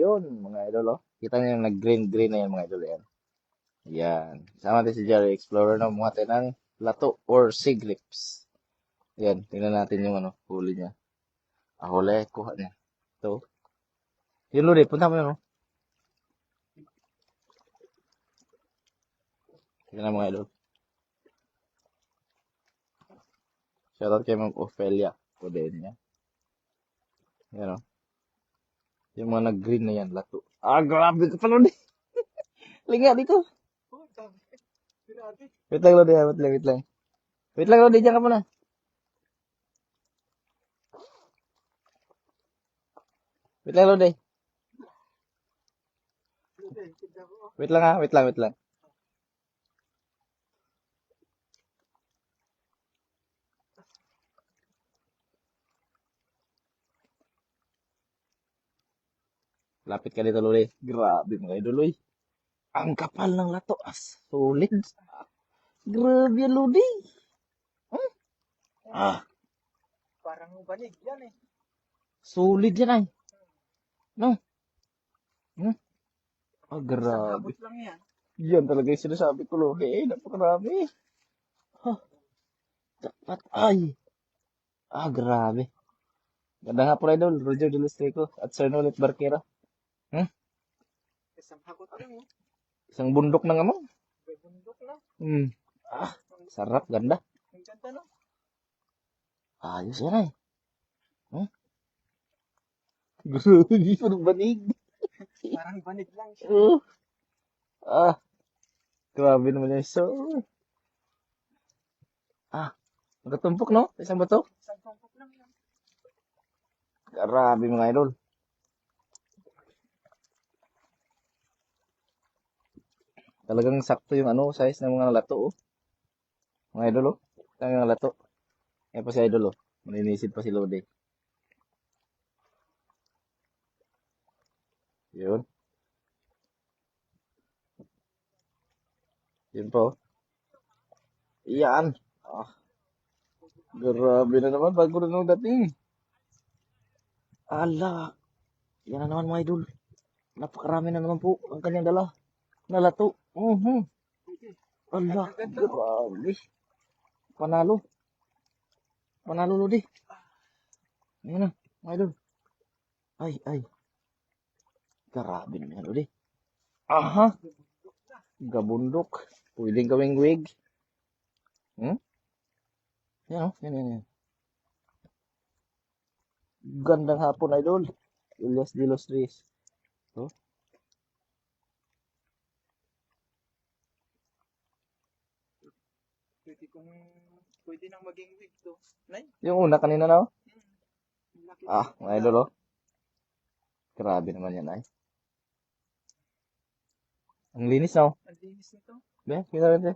Yun, mga idol, oh. Kita niyo yung nag-green-green na yan, mga idol, yan. Yan. Sama natin si Jerry Explorer na mga ng lato or sea grapes. Yan, tingnan natin yung huli niya. Huli, kuha niya. Ito. Yun, Lodi, punta mo yun, oh. Tingnan na mga idol. Shoutout kay Ma'am Ophelia. Pwede niya. Yan, oh. Yung mga nag-green na yan, lato. Grabe ka pa, Lodi. Linga dito. Wait lang, Lodi. Wait lang, wait lang. Wait lang, Lodi. Diyan ka muna. Wait lang, Lodi. Wait lang, ha. Wait lang, wait lang. Lapit ka dito, Lodi. Grabe, mga idol, Lodi. Ang kapal ng lato. Solid. Grabe yan, Lodi. Parang banig yan eh. Solid yan, ay. No? Grabe. Abot lang yan. Yan talaga yung sinasabi ko, Lodi. Napakarami. Dapat, ay. Grabe. Ganda nga po, idol. Roger De Lustrico at Sir Nolet Barquera. Isang hakot lang eh. Isang bundok na nga mo. May bundok lang. Sarap, ganda. Ang ganda no? Ayos yan, ay. Grabe, parang banig. Parang banig lang siya. Grabe naman yan. So, magatumpok, no? Isang bato. Isang tumpok lang yan. Grabe, mga idol. Talagang sakto yung size ng mga lato, oh. Mga idol, oh. Talagang lato. Ayan pa si idol, oh. Maninisid pa si Lodi. Yun. Yun po. Iyan. Grabe na naman. Bago na nung dating. Ala. Yan na naman, mga idol. Napakarami na naman po ang kanyang dala. Nalato. Ala. Grabe. Panalo. Panalo, Lodi. Ayan na, mga idol. Ay. Grabe naman yan, Lodi. Gabundok. Pwedeng gawing wig. Yan. Gandang hapon, idol. Elias de los Rios. Pwede nang maging wig to. Nay? Yung una kanina na, oh. Laki Mga idol, oh. Grabe naman yan, ay. Ang linis, no? Ang linis nito. Kita rin,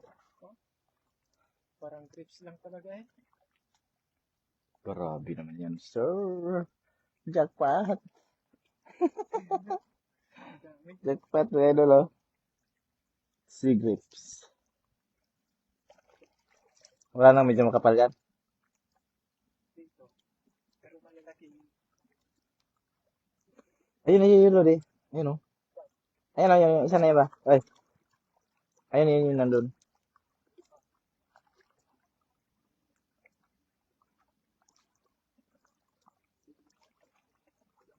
Parang grapes lang talaga eh. Grabe naman yan, sir. Jackpot. Jackpot, mga idol, oh. Sea grapes. Wala nang medyo makapal yan. Dito. Pero malalaki. Ayun, Lodi. Ayun, oh. Ayun, yung isa na yun ba? Ay. Ayun, yun, nandun.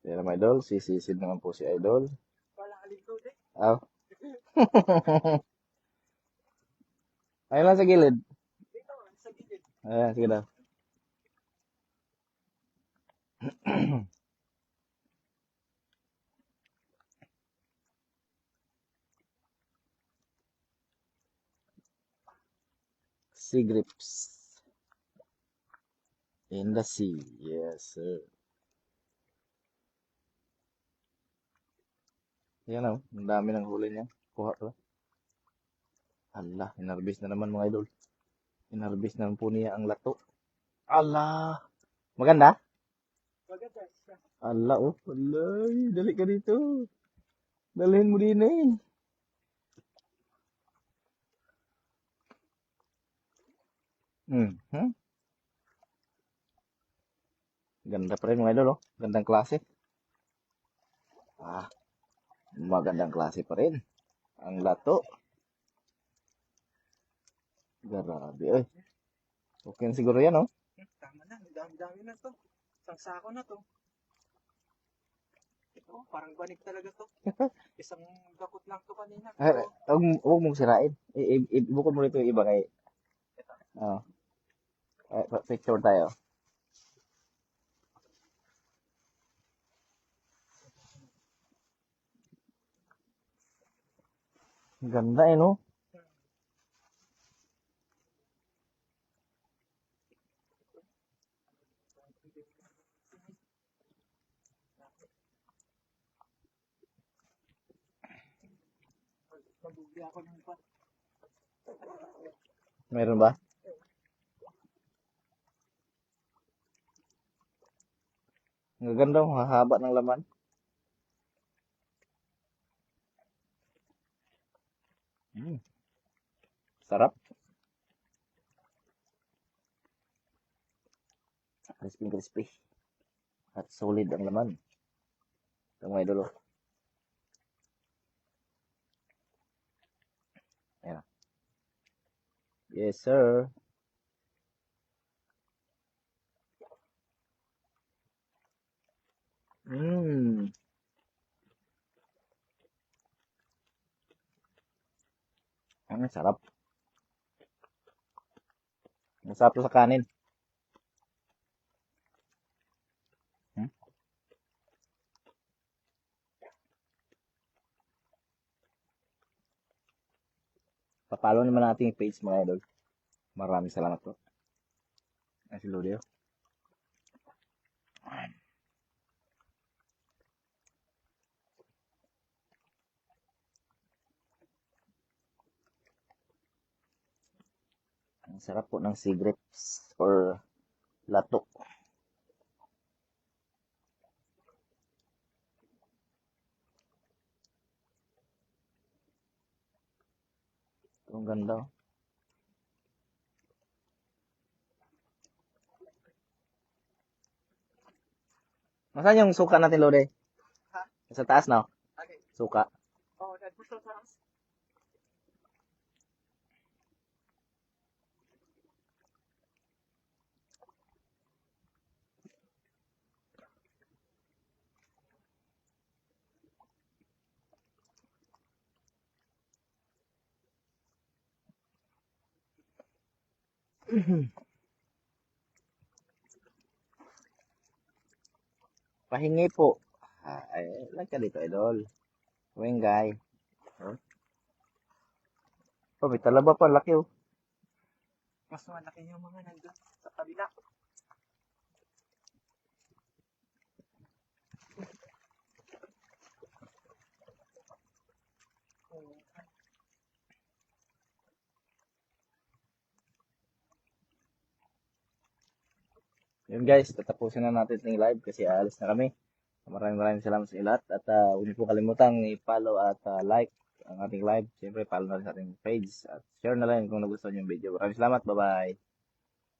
Yan naman, idol. Sisisid naman po si idol. Wala kalikod eh. Ayun lang sa gilid. Dito, sa gilid. Ayan, sige daw. Sea grapes. In the sea. Yes, sir. Yan, oh. Ang dami ng huli niya. Kuha ko. Ala, inarbis na naman, mga idol. Inarbis na po niya ang lato. Ala. Maganda? Maganda siya. Ala, oh. Alay, dali ka dito. Dalhin mo din eh. Ganda pa rin, mga idol, oh. Gandang klase. Magandang klase pa rin. Ang lato. Grabe, oy. Okay na siguro yan, oh. Tama na, ang dami-dami na to. Isang sako na to. Ito, parang banig talaga to. Isang dakot lang to kanina. Pero, Huwag mong sirain. Ibukod mo rito yung iba kay... Oh. Picture tayo. Ganda eh, no? magbubli ako ng pa. Meron ba? Ang ganda, oh. Hahaba ng laman. Sarap. Crispy. At solid ang laman. Ito mga idol, oh. Ayan. Yes, sir. Ang sarap. Masarap to sa kanin. Papalo naman natin yung page mga idol. Maraming salamat po. Ay, si Ludio. Ang sarap po ng sea grapes or lato. Ang ganda, oh. Nasaan yung suka natin, Lode? Ha? Sa taas, no? Okay. Suka. Oh, nagpusto sa taas. Pahingi po. Ay, like ka dito, idol. Wengay. Huh? Oh, may talaba pa. Laki, oh. Mas malaki yung mga nandun sa kabila. Yun guys, tatapusin na natin yung live kasi aalis na kami. Maraming salamat sa lahat at huwag niyo po kalimutang i-follow at like ang ating live. Siyempre, follow na rin sa ating page at share na lang kung nagustuhan yung video. Maraming salamat. Bye-bye.